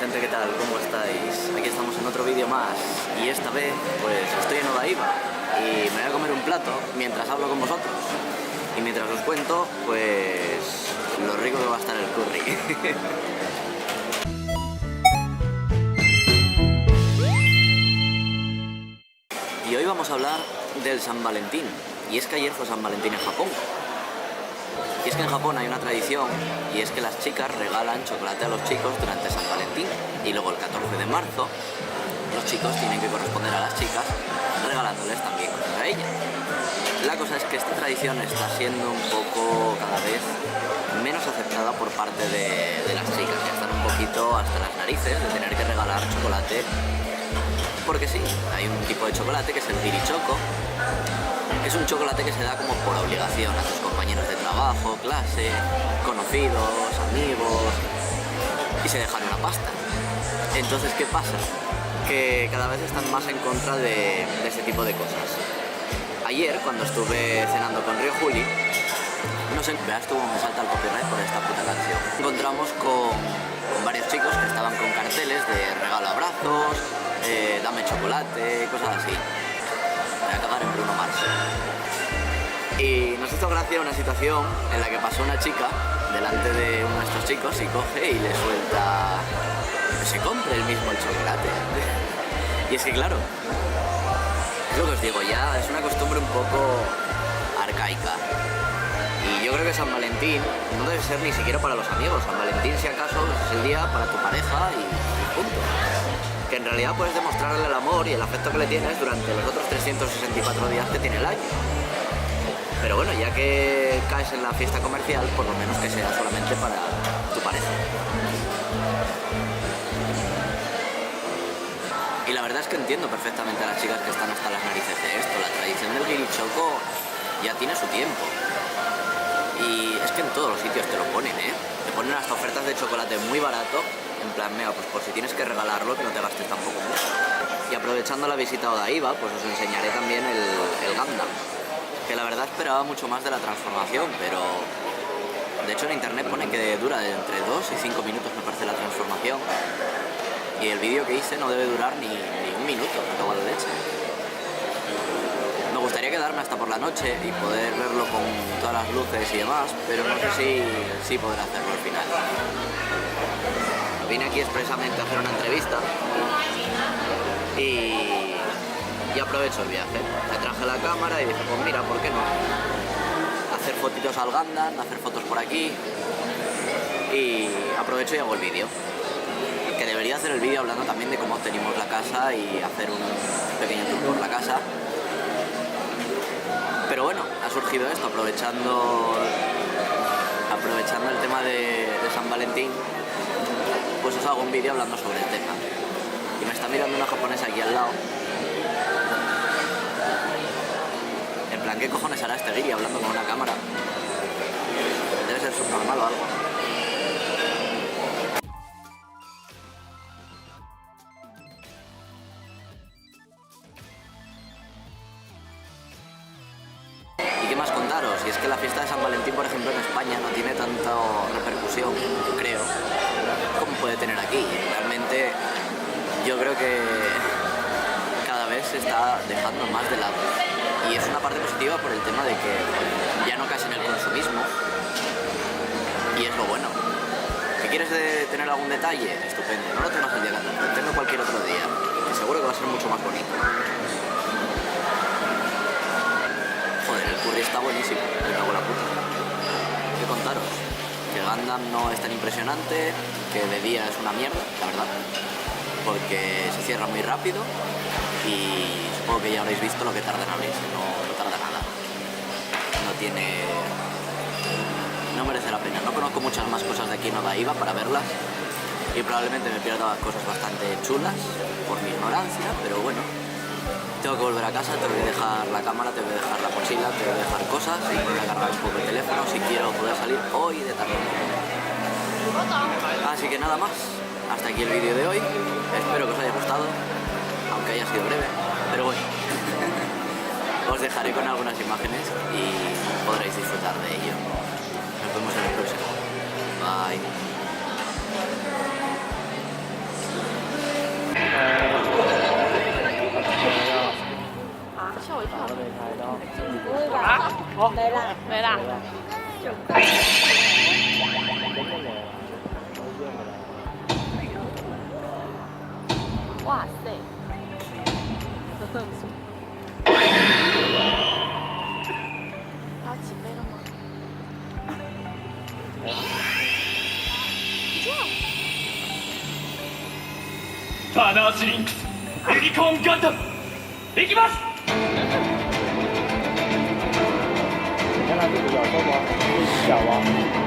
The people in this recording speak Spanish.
gente, ¿qué tal? ¿Cómo estáis? Aquí estamos en otro vídeo más y esta vez pues estoy en Odaiba y me voy a comer un plato mientras hablo con vosotros y mientras os cuento pues lo rico que va a estar el curry. Y hoy vamos a hablar del San Valentín, y es que ayer fue San Valentín en Japón. Y es que en Japón hay una tradición, y es que las chicas regalan chocolate a los chicos durante San Valentín, y luego el 14 de marzo los chicos tienen que corresponder a las chicas regalándoles también cosas a ellas. La cosa es que esta tradición está siendo un poco cada vez menos aceptada por parte de las chicas, que están un poquito hasta las narices de tener que regalar chocolate. Porque sí, hay un tipo de chocolate que es el girichoco. Es un chocolate que se da como por obligación a tus compañeros de trabajo, clase, conocidos, amigos, y se dejan una pasta. Entonces, ¿qué pasa? Que cada vez están más en contra de este tipo de cosas. Ayer, cuando estuve cenando con Rio Juli, no sé, veas tú me salta el copyright por esta puta canción. Encontramos con varios chicos que estaban con carteles de regalo abrazos, dame chocolate, cosas así. Voy a cagar en Bruno Mars. Y nos hizo gracia una situación en la que pasó una chica delante de uno de estos chicos y coge y le suelta que se compre él mismo el chocolate. Y es que claro, es lo que os digo, ya es una costumbre un poco arcaica. Y yo creo que San Valentín no debe ser ni siquiera para los amigos. San Valentín, si acaso, es el día para tu pareja y punto. Que en realidad puedes demostrarle el amor y el afecto que le tienes durante los otros 364 días que tiene el año. Pero bueno, ya que caes en la fiesta comercial, por lo menos que sea solamente para tu pareja. Y la verdad es que entiendo perfectamente a las chicas que están hasta las narices de esto. La tradición del girichoco ya tiene su tiempo. Y es que en todos los sitios te lo ponen, ¿eh? Te ponen hasta ofertas de chocolate muy barato. En plan, mira, pues por si tienes que regalarlo, que no te gastes tampoco mucho. Y aprovechando la visita a Odaiba, pues os enseñaré también el Gundam. Que la verdad esperaba mucho más de la transformación, pero de hecho en internet pone que dura de entre 2 y 5 minutos, me parece, la transformación. Y el vídeo que hice no debe durar ni un minuto, me cago en la leche. Me gustaría quedarme hasta por la noche y poder verlo con todas las luces y demás, pero no sé si podré hacerlo al final. Vine aquí expresamente a hacer una entrevista y aprovecho el viaje. Me traje la cámara y dije, pues mira, ¿por qué no? Hacer fotitos al Gundam, hacer fotos por aquí y aprovecho y hago el vídeo. Que debería hacer el vídeo hablando también de cómo obtenimos la casa y hacer un pequeño tour por la casa. Pero bueno, ha surgido esto, aprovechando el tema de San Valentín, pues os hago un vídeo hablando sobre el tema. Y me está mirando una japonesa aquí al lado. En plan, ¿qué cojones hará este guiri hablando con una cámara? Debe ser subnormal o algo. ¿Y qué más contaros? Y es que la fiesta de San Valentín, por ejemplo, en España no tiene tanta repercusión, creo, como puede tener aquí. Realmente yo creo que cada vez se está dejando más de lado. Y es una parte positiva por el tema de que ya no caes en el consumismo. Y es lo bueno. ¿Que quieres tener algún detalle? Estupendo. No lo tengas el día 14, tenlo cualquier otro día, que seguro que va a ser mucho más bonito. Joder, el curry está buenísimo, me cago en la puta. ¿Qué contaros? Que Gundam no es tan impresionante, que de día es una mierda, la verdad, porque se cierra muy rápido y supongo que ya habréis visto lo que tarda en abrirse, no tarda nada. No merece la pena. No conozco muchas más cosas de aquí en Odaiba para verlas y probablemente me pierda cosas bastante chulas por mi ignorancia, pero bueno. Tengo que volver a casa, tengo que dejar la cámara, tengo que dejar la mochila, tengo que dejar cosas y voy a cargar un poco el teléfono si quiero poder salir hoy de tarde. Así que nada más, hasta aquí el vídeo de hoy. Espero que os haya gustado, aunque haya sido breve, pero bueno. Os dejaré con algunas imágenes y podréis disfrutar de ello. Nos vemos en el próximo. Bye. 好，没了。没啦。哇塞！要起飞了吗？ターナーシリンクスユニコーンガンダム行きます。你看它这个咬动吗？会小啊。